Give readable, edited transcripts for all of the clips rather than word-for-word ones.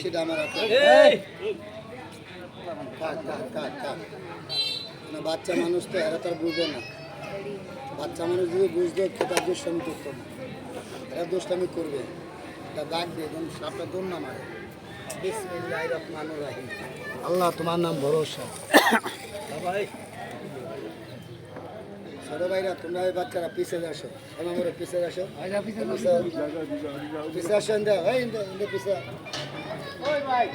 সেটা আমার হাতে। থাক থাক থাক থাক না, বাচ্চা মানুষ তো এরা তো আর বুঝবে না। বাচ্চা মানুষ যদি বুঝতো খেতার দুষ্টামি করতো না, এরা দুষ্টামি করবে। এটা ডাক দিয়ে যেন সাপটা দৌড় না মারে। বিসমিল্লাহির রহমানির রহিম। আল্লাহ তোমার নাম ভরসা। ছোট ভাইরা তোমরা ওই বাচ্চারা পিছিয়ে আসো, আমার পিছিয়ে আসো, পিছিয়ে আসেন। পিছিয়ে ওই ভাই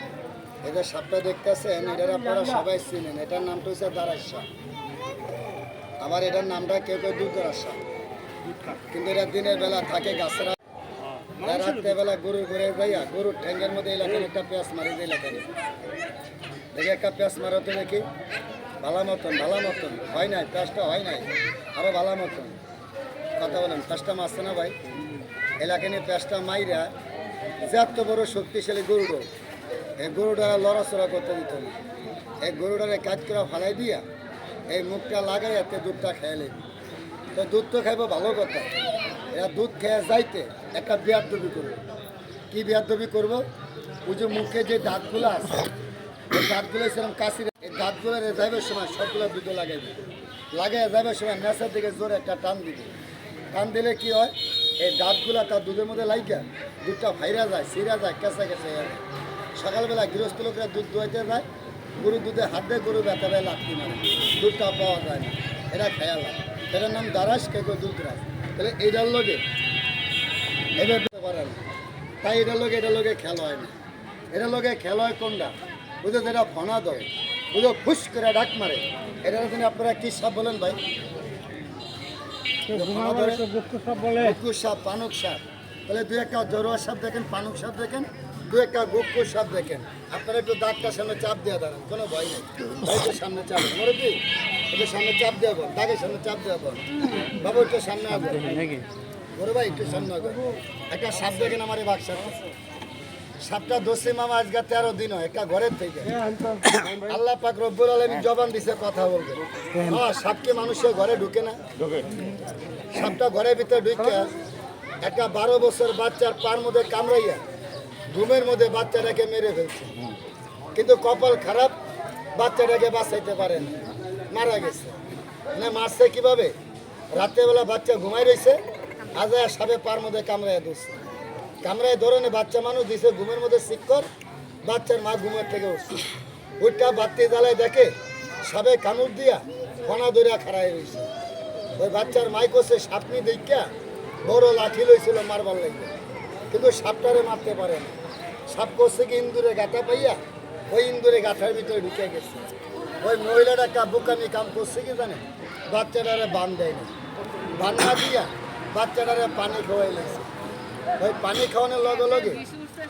এদের সাপটা দেখতেছেন, এটার আপনারা সবাই চিনেন। এটার নামটা হচ্ছে দারাস সাপ। আবার এটার নামটা কেউ কেউ দুধরাস সাপ। কিন্তু এটা দিনের বেলা থাকে গাছের, রাত্রেবেলা গরু ঘুরে যাইয়া গরুর ঠ্যাঙ্গের মধ্যে এলাকায় একটা পেঁয়াজ মারি যে এলাকায় দেখে একটা পেঁয়াজ মারতে নাকি ভালো মতন হয় নাই, পেঁয়াজটা হয় নাই, আরো ভালো মতন কথা বলেন। পেঁয়াজটা মারছে না ভাই, এলাকা নিয়ে পেঁয়াজটা মাইরা যে এত বড় শক্তিশালী গরুড়ো, এই গরুটা লড়াচড়া করতে দিত না। এই গরুটারে কাজ করে ফালাই দিয়া এই মুখটা লাগাই এতে দুধটা খেয়ে নেবে। তো দুধ তো খাইব ভালো কথা, এরা দুধ খেয়ে যাইতে একটা বেয়াদবি করবো। কি বেয়াদবি করবো? ওই যে মুখে যে দাঁতগুলো আছে, এই দাঁতগুলো সেরকম কাশি, এই দাঁতগুলো যাইবার সময় সবগুলো দুধে লাগাইবে। লাগাই যাইবার সময় নেশার দিকে জোরে একটা টান দিবে। টান দিলে কি হয়, এই দাঁতগুলা তার দুধের মধ্যে লাইগা দুধটা ফাইরা যায়, ছিঁড়া যায়, কেঁচা কেঁচা যায়। সকালবেলা গৃহস্থ লোকেরা দুধ দোয়াইতে যায়, গরুর দুধে হাত দিয়ে গরু ব্যথা ব্যয় লাগতে মারে, দুধটা পাওয়া যায় না। এটা খেয়াল হয়, এটার নাম দারাস, কে দুধ রাস। তাহলে এইটার লোকে এবার পারে না, তাই এটার লোকে খেল হয় না। এটার লোকে খেল হয় কোনটা বুঝো, যেটা ফনা দেয় বুঝো, ফুস করে ডাক মারে। এটার জন্য আপনারা কি সাপ বলেন ভাই? সাপ, পানক সাপ। তাহলে দু একটা জরুয়া সাপ দেখেন, পানক সাপ দেখেন, দু একটা গুক্কুর সাপ দেখেন। আপনারা একটু দাগটার সামনে চাপ দিয়ে দাঁড়ান, কোনো ভয় নেই। একটু সামনে চাপ মরে কি একটু সামনে চাপ দেওয়া বল, দাগের সামনে চাপ দেওয়া বল। বাবু একটু সামনে আসবেন, বড় ভাই একটু সামনে আসবেন। একটা সাপ দেখেন আমার এই বাক্সার সাপটা দোষী মামা আজকে 13 দিন হয় একটা ঘরের থেকে। আল্লাহ পাক রব্বুল আলামিন জবান দিছে কথা বলবে। সাপকে মানুষের ঘরে ঢুকে না, সাপটা ঘরের ভিতরে ঢুকে একটা 12 বছর বাচ্চার পার মধ্যে কামড়াইয়া ঘুমের মধ্যে বাচ্চাটাকে মেরে ফেলছে। কিন্তু কপাল খারাপ, বাচ্চাটাকে বাঁচাইতে পারে না, মারা গেছে। মানে মারছে কিভাবে? রাত্রেবেলা বাচ্চা ঘুমাই রয়েছে, আজায়া সাপে পার মধ্যে কামড়াইয়া ধরছে। কামড়ায় ধরনে বাচ্চা মানুষ দিছে ঘুমের মধ্যে শিক্ষর, বাচ্চার মা ঘুমের থেকে উঠছে। ওইটা বাত্তি জ্বালায় দেখে সাপে কামড় দিয়া ফনা ধরিয়া খাড়াই রয়েছে। ওই বাচ্চার মাই করছে সাপনি দেখা বড় লাঠি লইছিল মারবার লাগবে, কিন্তু সাপটারে মারতে পারে না। সাপ করছে কি ইন্দুরে গাঁথা পাইয়া ওই ইন্দুরে গাঁথার ভিতরে ঢুকে গেছে। ওই মহিলাটা একটা বোকামি কাম করছে কি জানে, বাচ্চাটারে বান দেয় না, বান না দিয়া বাচ্চাটারে পানি খাওয়াই লাগছে। ওই পানি খাওয়ানোর লগে লগে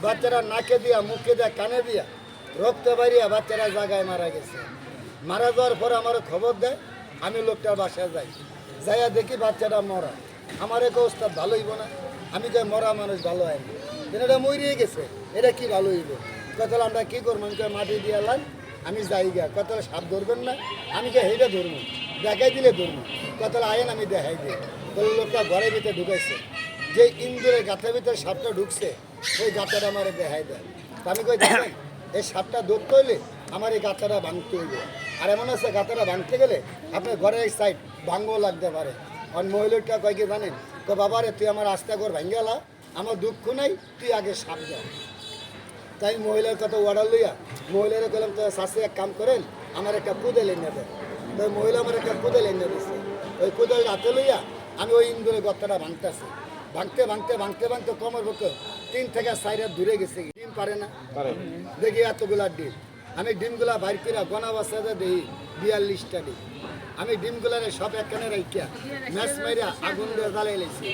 বাচ্চারা নাকে দিয়া, মুখে দিয়া, কানে দিয়া রক্ত বাইরিয়া বাচ্চারা জায়গায় মারা গেছে। মারা যাওয়ার পর আমার খবর দেয়, আমি লোকটার বাসায় যাই, যাইয়া দেখি বাচ্চাটা মরা। আমার এক ওস্তাদ ভালো হইব না? আমি যে মরা মানুষ ভালো হয় না, এটা মরিয়ে গেছে, এটা কি ভালো হইব? কত আমরা কী করবো? আমি মাটি দিয়ে এলাম, আমি যাই গা। কত সাপ ধরবেন না? আমি কে হেঁটে ধরবো, দেখাই দিলে ধরবো। কত আয়েন আমি দেখাই দিই। তো লোকটা ঘরের ভিতরে ঢুকাইছে, যে ইন্দুরের গাঁথার ভিতরে সাপটা ঢুকছে ওই গাঁথাটা আমার দেখাই দেয়। আমি কই দেখেন, এই সাপটা ধরতে হইলে আমার এই গাঁথাটা ভাঙতে হইবে। আর এমন আছে গাঁথাটা ভাঙতে গেলে আপনার ঘরের এই সাইড ভাঙবও লাগতে পারে। আর মহিলাটা কয় কি জানেন, তো বাবারে তুই আমার রাস্তা ঘর ভাঙে গেলা, আমার দুঃখ নাই, তুই আগে সাপ দাও। তাই মহিলার কথা অর্ডার লইয়া মহিলারা বললাম, তো শাশি এক কাম করেন, আমার একটা কুদেল এনে দেয়। তো মহিলা আমার একটা কুদেল এনে দিচ্ছে। ওই কুদেল হাতে লইয়া আমি ওই ইন্দুরের গর্তটা ভাঙতেছি। ভাঙতে ভাঙতে ভাঙতে ভাঙতে কমর পক্ষে 3 থেকে 4 হাত দূরে গেছে। ডিম পারে না, দেখি এতগুলা ডিম। আমি ডিমগুলা বাইর করে গনা বাসাতে দেখি 42টা ডিম। আমি ডিমগুলারে সব একখানে রাখিয়া ম্যাচ মারিয়া আগুন দিয়ে জ্বালাই লেছি।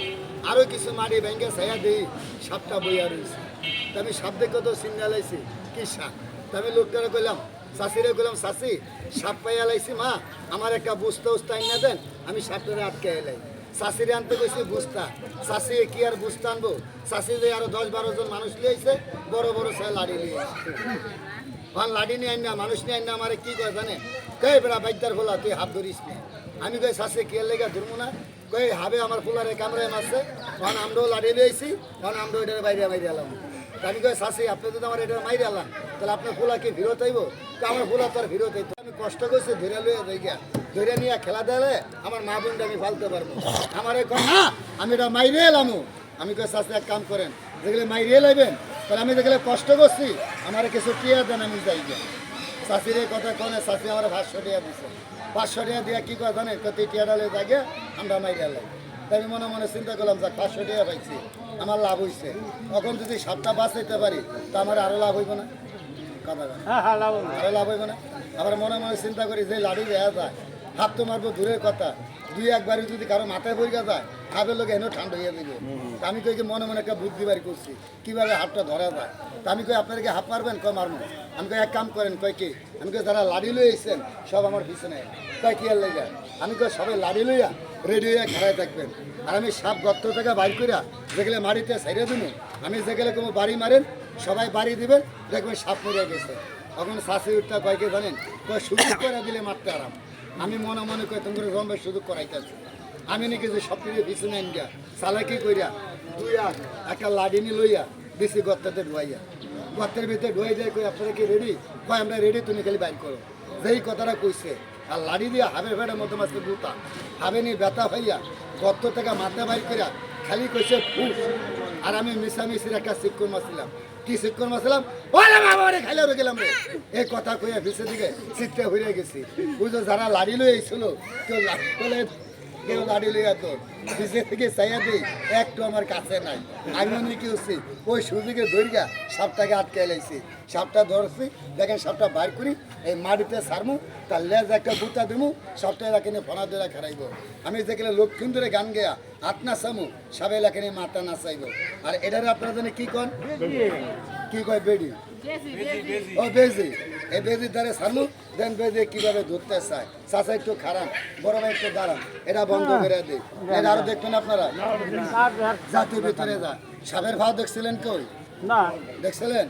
আরও কিছু মাটি ভেঙে ছাইয়া দিই, সাপটা বইয়া রয়েছে। তা আমি সাপ দেখে তো চিন্তা লাইছি কি সাপ। তা আমি লোকটারে কইলাম, শাশিরে কইলাম, শাশি সাপ পাইয়া লাইছি মা, আমার একটা বুঝতে উস্তা এনে দেন, আমি সাপটারে আটকে এলাই। শাশিরে আনতে কইছি বুঝতা, শাশি কি আর বুঝতে আনবো? শাশি যে আরো 10-12 জন মানুষ লিয়েছে, বড় বড় সাই লাড়ি লিয়ে লাড়ি নিয়ে আইন না, মানুষ নিয়ে আইন না। আমার কি কয় জানে, কে বেড়া বাইদার খোলা, তুই হাত ধরিস না। আমি কই শাশি কে লেগে ধরবো না? কই হাবে আমার ফুলারে কামড়ায় মারছে, তখন আমরাও লাড়ি লিয়েছি, তখন আমরা ওইটার বাইরে বাইরে এলাম। আমি কই শাসি আপনি যদি আমার এটা মাইরে আলাম তাহলে আপনার ফুলা কি ফিরত আইব আমার ফুলা তো আর ফিরত আইতো আমি কষ্ট করছি ধরে লইয়া যাই গিয়া ধরে নিয়ে খেলা দিলে আমার মা বোনটা আমি ফালতে পারবো আমার এখন না আমি এটা মাইরে এলাম আমি কই শাসি এক কাম করেন যেগুলো মাইরে লাইবেন তাহলে আমি যেগুলো কষ্ট করছি আমার কিছু টিয়া দেন আমি যাই গিয়া শাসির কথা কনে শাসি আমার 500 টাকা দিচ্ছে 500 টাকা দিয়ে কি করে জানেন কত টিয়া ডালে জাগে আমরা মাইরে এলাম তাই আমি মনে মনে চিন্তা করলাম যে 500 টাকা পাইছি আমার লাভ হয়েছে তখন যদি সাপটা বাঁচাইতে পারি তা আমার আরো লাভ হইব না কথা আরো লাভ হইব না আবার মনে মনে চিন্তা করি যে লাড়ি দেওয়া যায় হাত তো মারবো দূরের কথা দুই একবারই যদি কারো মাথায় পড়ে যায় হাতের লোক এনেও ঠান্ডা হয়ে দিবে আমি কই মনে মনে একটা বুদ্ধি বাড়ি করছি কিভাবে হাতটা ধরা যায় তা আমি কই আপনারা কি হাত মারবেন কম মারবো আমি কই এক কাম করেন কয় কি আমি কই যারা লাড়ি লই এসেছেন সব আমার পিছনে কয় কি আর লেগে আমি কই সবাই লাড়ি লইয়া রেডি হয়ে খেলায় থাকবেন আর আমি সাপ গর্ত থেকে বাইর করিয়া যেগুলো মাটিতে সাইরে দিন আমি যেগুলো কোনো বাড়ি মারেন সবাই বাড়ি দিবেন দেখবেন সাপ মরে গেছে তখন শাশি উঠটা কয়কে জানেন কয় সুযোগ করে দিলে মারতে আরাম আমি মনে মনে করি তোমার রম্বের সুযোগ করাইতেছি আমি নাকি যে সব কিছু পিছনে আন গিয়া চালাকি করিয়া দুই একটা লাডিনি লইয়া বেশি গর্ততে ঢুয়াইয়া গর্তের ভিতরে ঢুয়াই যায় কই আপনারা কি রেডি কয় আমরা রেডি তুমি খালি বাইর করো যেই কথাটা কইছে আর লাড়ি দিয়া হাবের ফেটার মতো মাছকে দুটা হাবে নিয়ে ব্যথা হইয়া গর্ত থেকে মাথা বাইর করিয়া খালি কইছে ফুস আর আমি মিশামিশির একটা শিক্ষণ মাছিলাম কি শিক্ষণ মাছিলাম ওরে বাবা রে খাইলে রয়ে গেলাম রে এই কথা কইয়া ভিসে দিকে চিত্তে হইয়া গেছি বুঝো যারা লাড়ি লই আইছিল কেউ বলে কেউ লাড়ি লইয়া তো ভিসে থেকে চাইয়া দিই একটু আমার কাছে নাই আমি মনে কি হচ্ছি ওই সুযোগে ধরিয়া সাপটাকে আটকে লাইছি সাপটা ধরছি দেখেন সাপটা বাইর করি এই মাটিতে সারমু তার লেজ একটা বুতা দিমু সাপটা এলাকা নিয়ে ফনা ধরে খারাইব আমি যেখানে লক্ষ্মী ধরে গান গেয়া হাত নাচামু সব এলাকা নিয়ে মাথা নাচাইব আর এটারে আপনারা জানি কি কন কি কয় বেডি ও বেজি এই বেজির দ্বারে সারমু দেন বেজি কিভাবে ধরতে চায় চাচা একটু খারাপ বড় ভাই একটু দাঁড়ান এটা বন্ধ করে দিই এটা আরো দেখবেন আপনারা জাতির ভিতরে যা সাপের ভাও দেখছিলেন কই না দেখছিলেন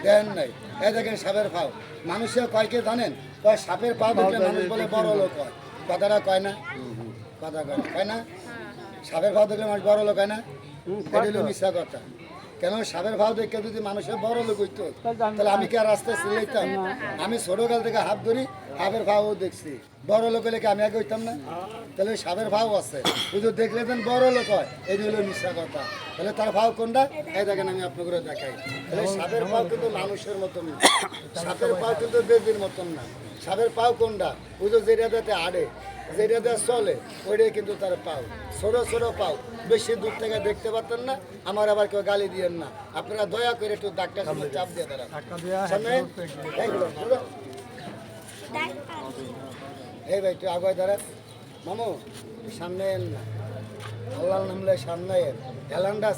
দেন নাই এই দেখেন সাপের পাও মানুষের কয়কে জানেন কয় সাপের পাও দেখলে মানুষ বলে বড় লোক হয় কথাটা কয় না কথা কয় না সাপের পাও দেখলে মানুষ বড় লোক হয় না এটা হলো মিশা কথা কেন সাপের ভাও দেখে যদি মানুষের বড় লোক হইতো তাহলে আমি কি আর রাস্তায় চিল্লাইতাম আমি ছোটকাল থেকে হাত ধরি সাপের ভাও দেখছি বড় লোক হলে কি আমি আগে হইতাম না তাহলে সাপের ভাও আছে শুধু দেখলে যেন বড় লোক হয় এটি হলো মিশা কথা তাহলে তার ভাও কোনটা এই দেখেন আমি আপনাকে দেখাই তাহলে সাপের ভাও কিন্তু মানুষের মতন না সাপের পাও কিন্তু বেদির মতন না সাপের পাও কোনটা বুঝো যেটাতে আড়ে যেটাতে চলে ওইটাই কিন্তু তার পাও ছোট ছোট পাও বেশি দূর থেকে দেখতে পারতেন না আমার আবার কেউ গালি দিয়েন না আপনারা দয়া করে একটু ডাক্তার সামনে চাপ দিয়ে দাঁড়ান সামনে এই ভাই একটু আগে দাঁড়ান মামু সামনে এন না আল্লাহ নামলে সামনে এন হেলান্ডা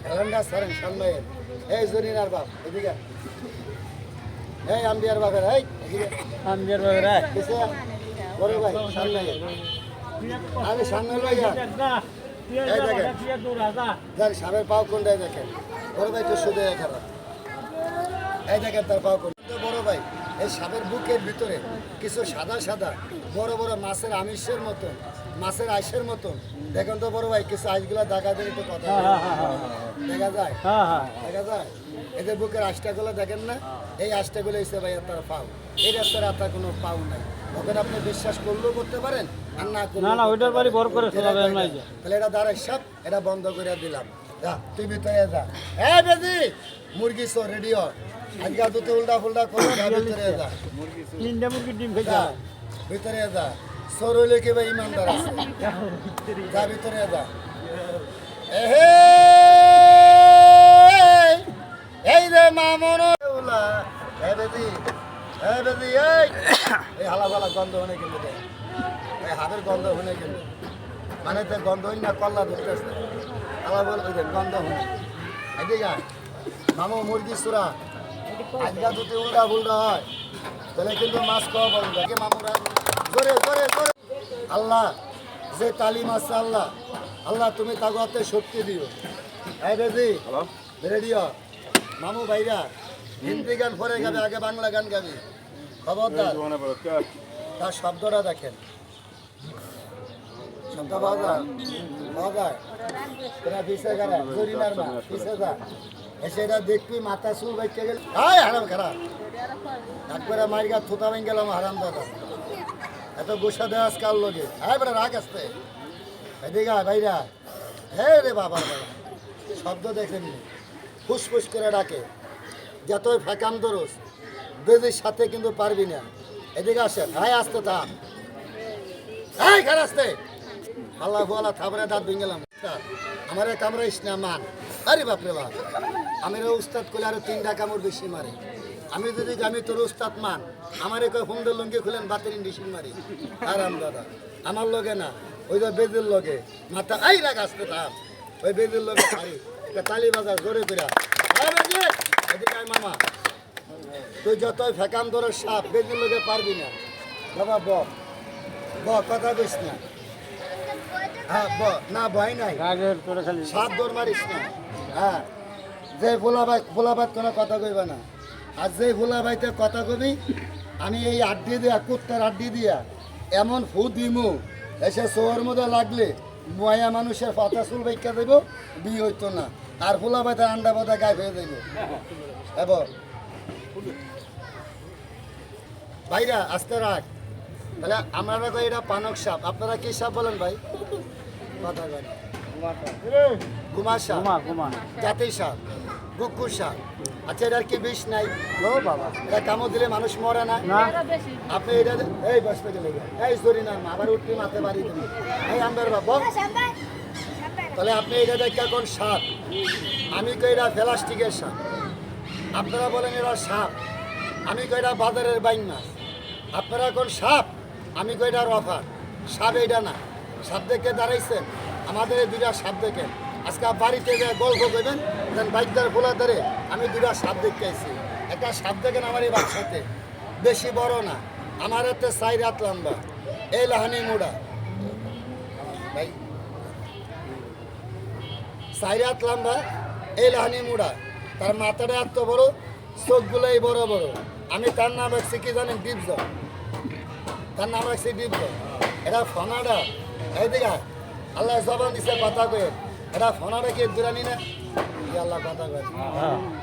হেলান্ডা সারেন সামনে এন এই জরিনার বাপ এদিকে এই আম্বিয়ার বাপের এই এদিকে আমজের বাবা কিসে বড় ভাই সামনে এন আমি সামনে লইয়া এই দেখেন যার সাপের পাও কোনটাই দেখেন বড় ভাই তো শুধু খারাপ এই দেখেন তার পাও কোন বড় ভাই এই সাপের বুকের ভিতরে কিছু সাদা সাদা বড় বড় মাছের আমিষের মতন মাছের আইসের মতন দেখেন তো বড় ভাই কিছু আইসগুলা দেখা যায় একটু কথা দেখা যায় দেখা যায় এদের বুকের আঁশটাগুলো দেখেন না এই আঁশটাগুলো এসে ভাই তার পাও এই রাস্তার আপনার কোনো পাও নাই ওখানে আপনি বিশ্বাস করলেও করতে পারেন আর না করলে না ওইটার বাড়ি বড় করে শোনাবে নাই তাহলে এটা দাঁড়াই সব এটা বন্ধ করে দিলাম যা তুই ভিতরে যা হ্যাঁ বেদি মুরগি সো রেডিও আজকাল দুটো উল্টা ফুল্টা করে ভিতরে যা তিনটা মুরগির ডিম খেয়ে যা ভিতরে যা সর হইলে কি ভাই ইমানদার আছে যা ভিতরে যা এই রে মামন বেদি এই হালা ফালা গন্ধ হনে কিন্তু এই হাতের গন্ধ হনে কিন্তু মানে তো গন্ধ হই না কল্লা ধরতেছে হালা বল ওই গন্ধ হনে এদিকে মামু মুরগি সুরা আজকা যদি উল্টা ফুল্টা হয় তাহলে কিন্তু মাছ খাওয়া বলবে কে মামুরা জোরে জোরে জোরে আল্লাহ যে তালিম আছে আল্লাহ আল্লাহ তুমি তাগতে শক্তি দিও এই বেজি রেডিও মামু ভাইরা হিন্দি গান পরে গাবে আগে বাংলা গান গাবি খবরদার তার শব্দটা দেখেন শব্দ পাওয়া যায় পাওয়া যায় তোরা পিছে গেলে জরিনার মা পিছে যা এসে এটা দেখবি মাথা চুল বাইকে গেল হাই হারাম খারাপ একবারে মারি গা থুতা ভেঙে গেলাম হারাম দাদা এত গোসা দেওয়া কাল লগে হাই বেটা রাগ আসতে এদিকে আয় ভাইরা হে রে বাবা বাবা শব্দ দেখেন ফুসফুস করে ডাকে যতই ফেকাম দরস বেদির সাথে কিন্তু পারবি না এদিকে আসেন হাই আসতে থাম হাই খার আসতে আল্লাহ আল্লাহ থাবরে দাঁত ভেঙে গেলাম আমার কামড়া ইসনা মান আরে বাপরে বাপ আমি উস্তাদ করলে আরো 3টা কামড় বেশি মারে আমি যদি আমি তোর উস্তাদ মান আমার কয় সুন্দর লুঙ্গি খুলেন বাতের ডিসিন মারি আরাম দাদা আমার লগে না ওই যে বেদির লগে মাথা আই রাখ আসতে থাম ওই বেদির লগে পারি তালি বাজার জোরে ফিরা এদিকে আয় মামা তুই যতই ফেকাম ধরো সাপ বেদির লগে পারবি না বাবা ব কথা কইস না হ্যাঁ না ভয় নাই রাগের তোরে খালি সাপ দৌড় মারিস না হ্যাঁ যে ভোলাবাদ কোনো কথা কইবা না আর যে ভোলাবাইতে কথা কবি আমি এই আড্ডি দিয়া কুত্তার আড্ডি দিয়া এমন ফু দিমু এসে শোয়ার মধ্যে লাগলে ময়া মানুষের পাতা চুল বাইকা দেব বিয়ে হইতো না আর ভোলাবাইতে আন্ডা বাদা গায়ে হয়ে দেব এবার ভাইরা আস্তে রাখ তাহলে আমরা কই এটা পানক সাপ আপনারা কি সাপ বলেন ভাই কথা বলেন গুমা সাপ ঘুমা জাতি সাপ কুকুর সাপ আচ্ছা এটার কি বিষ নাই ও বাবা এটা কামড় দিলে মানুষ মরে না না আপনি এটা এই বসতে গেলে এই সরি না আবার উঠবি মাথে বাড়ি দেবেন এই আম্বার বাবা তাহলে আপনি এটা দেখে কোন সাপ আমি কই এটা প্লাস্টিকের সাপ আপনারা বলেন এরা সাপ আমি কই এটা বাজারের বাইন মাছ আপনারা কোন সাপ আমি কই এটার অফার সাপ এইটা না সাপ দেখে দাঁড়াইছেন আমাদের এই 2টা সাপ দেখেন আজকে বাড়িতে যে গল্প করবেন দেন বাইকদার খোলা ধরে আমি 2টা সাপ দেখতে আইছি একটা সাপ দেখেন আমার এই বাক্সাতে বেশি বড় না আমার হাতে 4 হাত লম্বা এই লাহানি মুড়া ভাই 4 হাত লম্বা এই লাহানি মুড়া তার মাথাটা এত বড় চোখগুলোই বড় বড় আমি তার নাম রাখছি কি জানেন ডিপজ তার নাম রাখছি ডিপজ এটা ফনাডা এইদিকে আল্লাহ জবান দিছে কথা কয়ে এটা ফনাডা কি দুরানি না আল্লাহ কথা কয়ে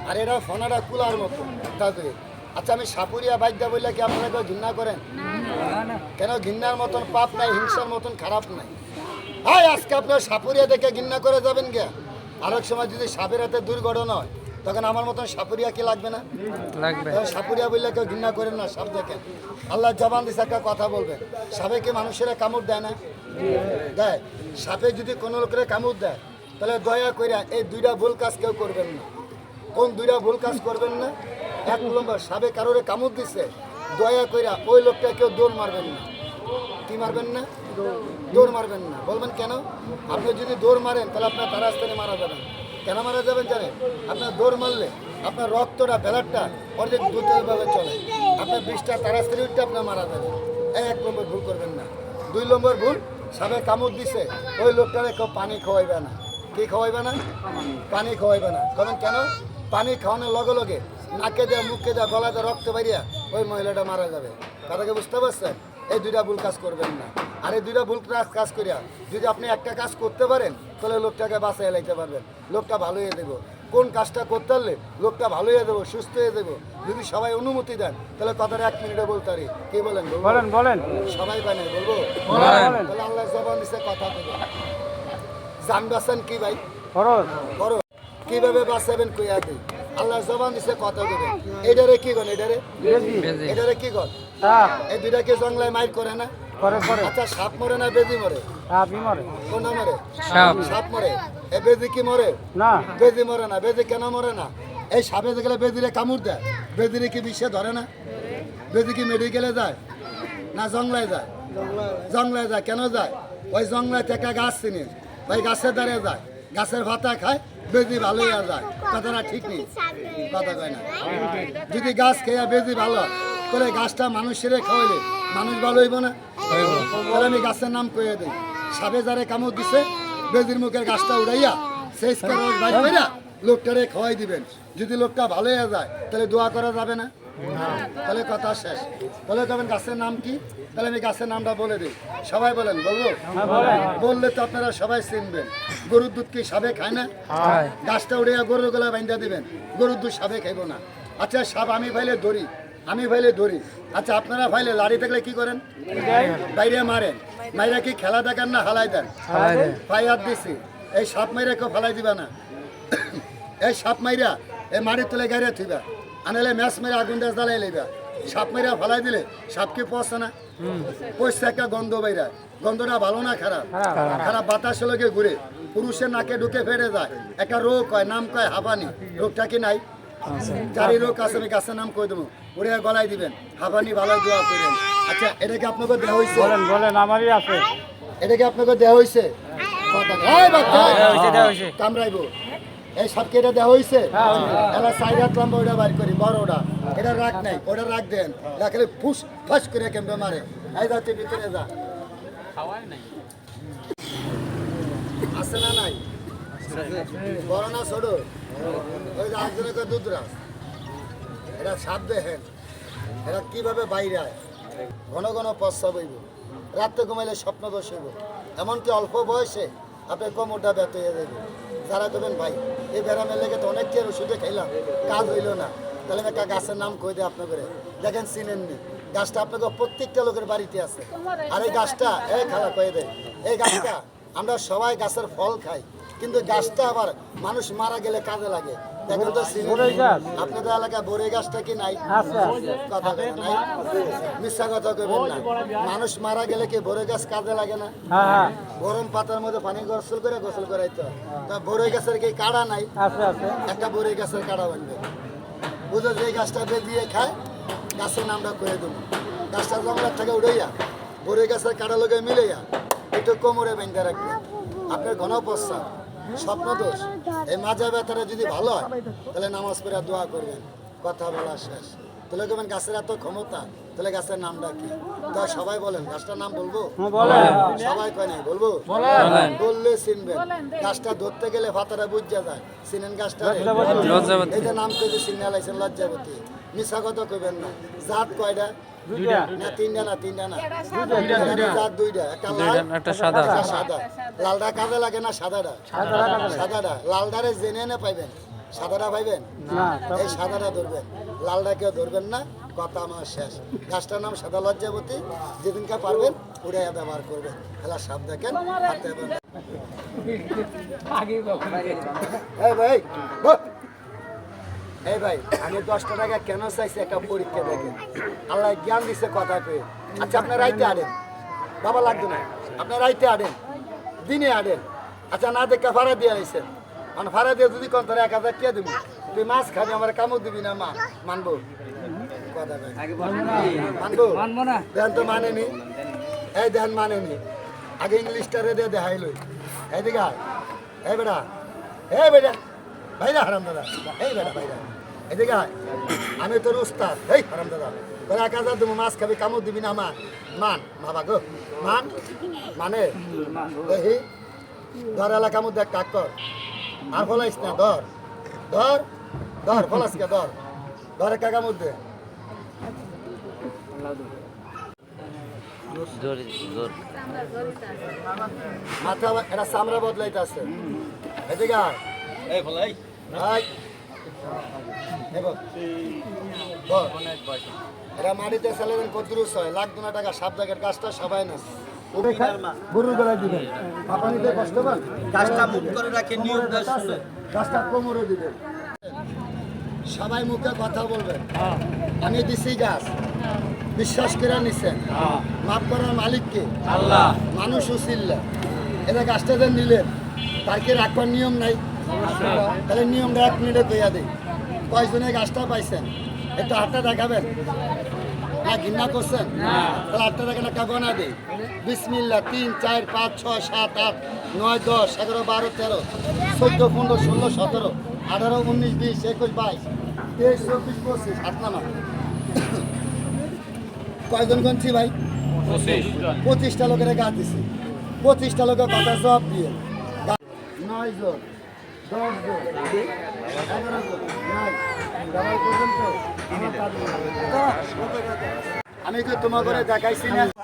আর এটা ফনাডা কুলার মতো তা করে আচ্ছা আমি সাপুরিয়া বাইকটা বললে কি আপনারা কেউ ঘৃণা করেন কেন ঘৃণার মতন পাপ নাই হিংসার মতন খারাপ নাই হাই আজকে আপনার সাপুরিয়া দেখে ঘৃণা করে যাবেন গে আরেক সময় যদি সাপের হাতে দুর্ঘটনা হয় তখন আমার মতন সাপুরিয়া কি লাগবে না লাগবে সাপুরিয়া বললে কেউ ঘৃণা করেন না সাপ দেখেন আল্লাহ জবান দিছে একটা কথা বলবেন সাপে কি মানুষেরা কামড় দেয় না দেয় সাপে যদি কোনো লোকের কামড় দেয় তাহলে দয়া করে এই 2টা ভুল কাজ কেউ করবেন না কোন 2টা ভুল কাজ করবেন না 1 নম্বর সাপে কারোরে কামড় দিছে দয়া করে ওই লোকটা কেউ দৌড় মারবেন না কি মারবেন না দৌড় মারবেন না বলবেন কেন আপনি যদি দৌড় মারেন তাহলে আপনার তারাস্তানে মারা যাবেন কেন মারা যাবেন জানেন আপনার দৌড় মারলে আপনার রক্তটা ব্লাডটা অর্ধেক দ্রুতভাবে চলে আপনার 20টা তারাস্তানি উঠতে আপনার মারা যাবেন 1 নম্বর ভুল করবেন না 2 নম্বর ভুল সাপে কামড় দিছে ওই লোকটারে কেউ পানি খাওয়াইবে না কি খাওয়াইবে না পানি খাওয়াইবে না কারণ কেন পানি খাওয়ানোর লগে লগে নাকে দেওয়া মুখে দেওয়া গলা দেওয়া রক্ত বাইরিয়া ওই মহিলাটা মারা যাবে কথাকে বুঝতে পারছেন এই 2টা ভুল কাজ করবেন না আর এই 2টা ভুল কাজ করিয়া যদি আপনি একটা কাজ করতে পারেন তাহলে লোকটাকে বাঁচাই লাইতে পারবেন লোকটা ভালো হয়ে দেবো কোন কাজটা করতে পারলে লোকটা ভালো হয়ে দেবো সুস্থ হয়ে দেবো যদি সবাই অনুমতি দেন তাহলে কথাটা 1 মিনিটে বলতে পারি কি বলেন বলেন সবাই বানে বলবো তাহলে আল্লাহ জবান দিছে কথা দেবো জান বাঁচান কি ভাই খরচ করো কিভাবে বাঁচাবেন কইয়া দিই আল্লাহ জবান দিছে কথা দেবেন এটারে কি কন এটারে কি কন এই 2টাকে জঙ্গলায় মাইর করে না করে আচ্ছা সাপ মরে না বেদি মরে সাপই মরে কোন মরে সাপ মরে এ বেদি কি মরে না বেদি মরে না বেদি কেন মরে না এই সাপে দেখলে বেদিরে কামড় দেয় বেদিরে কি বিষে ধরে না বেদি কি মেডিকেলে যায় না জঙ্গলায় যায় জঙ্গলায় যায় কেন যায় ওই জঙ্গলায় থেকে গাছ চিনি ওই গাছের দ্বারে যায় গাছের ভাতা খায় বেদি ভালো হয়ে যায় কথাটা ঠিক নেই কথা কয় না যদি গাছ খেয়ে বেদি ভালো হয়, তাহলে গাছটা মানুষের খাওয়াইলে মানুষ ভালো হইব না তাহলে আমি গাছের নাম কয়ে দিই সাপে যারে কামড় দিছে বেদির মুখের গাছটা উড়াইয়া শেষ করে বাইর কইরা লোকটারে খাওয়াই দিবেন যদি লোকটা ভালো হয়ে যায় তাহলে দোয়া করা যাবে না তাহলে কথা শেষ। তাহলে তখন গাছের নাম কি? তাহলে আমি গাছের নামটা বলে দিই, সবাই বলেন, বলবো? বললে তো আপনারা সবাই চিনবেন। গরুর দুধ কি সাবে খায় না? গাছটা উড়ে গরুর গলায় বাঁধা দিবেন, গরুর দুধ সাবে খাইব না। আচ্ছা সাপ আমি ফাইলে ধরি, আমি ফাইলে ধরি। আচ্ছা আপনারা ফাইলে লাড়ি থাকলে কি করেন? বাইরে মারেন। মাইরা কি খেলা দেখান না হালাই দেন? ফাই হাত দিছি, এই সাপ মাইরা কেউ ফালাই দিবা না। এই সাপ মাইরা এই মাটির তুলে গাড়ি থইবা, আনালে ম্যাচ মেরে আগুন দেশ জ্বালাই লইবা। সাপ মাইরা ফালাই দিলে সাপ কি পচে না? পচছে একটা গন্ধ বাইরা। গন্ধটা ভালো না খারাপ? খারাপ বাতাস লোকে ঘুরে পুরুষের নাকে ঢুকে ফেরে যায়, একটা রোগ হয়, নাম কয় হাঁপানি। রোগটা কি নাই? যারই রোগ আছে আমি গাছের নাম কই দেবো, ওরে গলায় দিবেন, হাঁপানি ভালো দোয়া করেন। আচ্ছা এটা কি আপনাকে দেওয়া হয়েছে? বলেন আমারই আছে। এটা কি আপনাকে দেওয়া হয়েছে? কামড়াইবো এই সবকে এটা দেওয়া হয়েছে। এলা সাইড হাত লম্বা ওটা বাইর করি, বড়টা এটা রাখ নাই, ওটা রাখ দেন, রাখলে ফুস ফাস করে কেমবে মারে। এই যাচ্ছে ভিতরে যা, আছে না নাই? বড় না ছোট? ওই যে একজনের দুধরা, এটা সাপ দেখেন, এরা কিভাবে বাইরে আয়, ঘন ঘন প্রস্রাব হইব, রাত্রে ঘুমাইলে স্বপ্ন দোষ হইব, এমনকি অল্প বয়সে আপনার কোমরটা ব্যথ হয়ে যাবে। যারা দেবেন ভাই এই ব্যারামের লেগে তো অনেক কেউ ওষুধে খাইলাম, কাজ হইল না, তাহলে একটা গাছের নাম কই দেয় আপনাকে, দেখেন চিনেননি। গাছটা আপনাকে প্রত্যেকটা লোকের বাড়িতে আছে। আর এই গাছটা এই খালা কয়ে দেয়, এই গাছটা আমরা সবাই গাছের ফল খাই, কিন্তু গাছটা আবার মানুষ মারা গেলে কাজে লাগে। দেখেন তো আপনাদের এলাকায় বড়ই গাছটা কি নাই? কথা কয় নাই, মিথ্যা কথা কইবেন না। মানুষ মারা গেলে কি বড়ই গাছ কাজে লাগে না? গরম পাতার মধ্যে পানি গোসল করাইতে হয়। তা বড়ই গাছের কি কাড়া নাই? একটা বড়ই গাছের কাড়া বানবে, বুঝো যে গাছটা বেঁধিয়ে খায়, গাছের নামটা করে দেবো। গাছটা জঙ্গলের থেকে উড়াইয়া বড়ই গাছের কাড়া লগে মিলাইয়া একটু কোমরে বেঁধে রাখবে। আপনার ঘন প্রস্রাব, স্বপ্ন দোষ, এই মাজা ব্যথাটা যদি ভালো হয় তাহলে নামাজ পড়ে দোয়া করবেন। কথা বলা শেষ। তাহলে দেখবেন গাছের এত ক্ষমতা, তাহলে গাছের নামটা কি? তা সবাই বলেন, গাছটার নাম বলবো? সবাই কয় নাই, বলবো? বললে চিনবেন। গাছটা ধরতে গেলে ফাতারা বুঝা যায়, চিনেন গাছটা? এটা নাম কই সিগন্যাল আইছেন লজ্জাবতী। মিশা কথা কইবেন না। জাত কয়টা? না তিনটা না, তিনটা না, জাত দুইটা, একটা লাল একটা সাদা। সাদা লালটা কাজে লাগে না? সাদাটা? সাদাটা লালটারে জেনে এনে পাইবেন, সাদাটা পাইবেন, এই সাদাটা ধরবেন, লালটা কেউ ধরবেন না। কথা আমার শেষ। গাছটার নাম সাদা লজ্জাবতী। যেদিনকে পারবেন উড়ে ব্যবহার করবেন। খেলা সাপ দেখেন, এই ভাই এই ভাই আমি 10টা টাকা কেন চাইছি একটা পরীক্ষা দেখেন, আল্লাহ জ্ঞান দিচ্ছে কথা পেয়ে। আচ্ছা আপনার রাইতে আড়েন, বাবা লাগবে না, আপনার রাইতে আড়েন, দিনে আড়েন। আচ্ছা না দেখে ভাড়া দিয়ে আইসেন, মানে ভাড়া দিয়ে যদি কোন তোর 1000 কে দিবি, তুই মাছ খাবি, আমার কামড় দিবি না? মানবো? কথা মানবো? দেন তো মানেনি, এই দেন মানেনি। আগে ইংলিশটা রেদে দেখাইল, এইদিকে এই বেটা, এই বেটা ভাইরা হারাম দাদা, এই বেটা ভাইরা এদিকে আমি তোর উস্তাদ, এই হারাম দাদা তোর 1000 দেবো, মাছ খাবি, কামড় দিবি না? মান বাবা গো, মানে দেখি ধর এলাকার মধ্যে কাক কর, আর ফলাইস না, ধর ধর ধর ফলাস কে, ধর ধরে কাকার মধ্যে মাথা এটা চামড়া বদলাইতে আছে। এদিকে এরা মাটিতে চালাবেন কদ্রুস হয়, লাখ 2 টাকা। সাপ জায়গার গাছটা সবাই না গরুর গলায় দিবেন, হাঁপানিতে কষ্ট পান, গাছটা মুখ করে রাখে, গাছটা কোমরে দিবেন। সবাই মুখে কথা বলবেন, আমি দিছি গাছ, বিশ্বাস করে নিছেন, মাফ করার মালিককে আল্লাহ, মানুষ উচিল্লা। এটা গাছটা যে নিলেন তার কি রাখবার নিয়ম নাই? তাহলে নিয়মটা 1 মিনিটে কইয়া দিই। কয়জনে গাছটা পাইছেন একটু হাতটা দেখাবেন? না ঘৃণা করছেন? তাহলে হাতটা দেখেন, একটা গনা দিই। বিসমিল্লাহ 3 4 5 6 7 8 9 10 11 12 13 14 15 16 17 18 19 20 21 22 23 24 25 হাত নামা। কয়জন গনছি ভাই? 25টা লোকের গাছ দিছি, 25টা লোকের কথা জবাব দিয়ে 9 জন, 10 জন 11 জন নাই ডাবল পর্যন্ত আমি তো তোমার করে দেখাইছি না